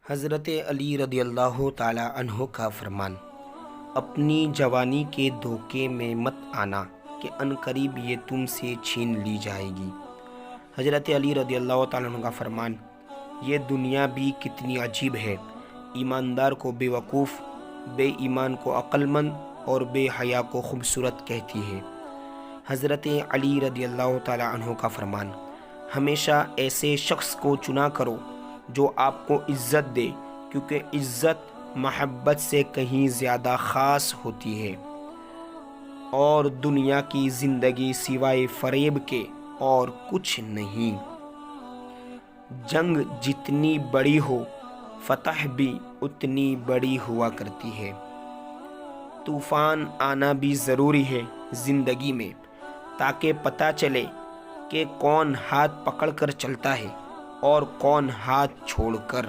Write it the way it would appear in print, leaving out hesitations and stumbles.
हज़रत अली रदियल्लाहु ताला अन्हो का फरमान, अपनी जवानी के धोखे में मत आना कि अनकरीब ये तुमसे छीन ली जाएगी। हज़रत अली रदियल्लाहु ताला अन्हो का फरमान, ये दुनिया भी कितनी अजीब है, ईमानदार को बेवकूफ़, बेईमान को अक्लमंद और बेहया को खूबसूरत कहती है। हज़रत अली रदियल्लाहु ताला अन्हो का फरमान, हमेशा ऐसे शख्स को चुना करो जो आपको इज़्ज़त दे, क्योंकि इज़्ज़त मोहब्बत से कहीं ज़्यादा ख़ास होती है और दुनिया की ज़िंदगी सिवाय फ़रेब के और कुछ नहीं। जंग जितनी बड़ी हो, फ़तह भी उतनी बड़ी हुआ करती है। तूफ़ान आना भी ज़रूरी है ज़िंदगी में, ताकि पता चले कि कौन हाथ पकड़ कर चलता है और कौन हाथ छोड़कर।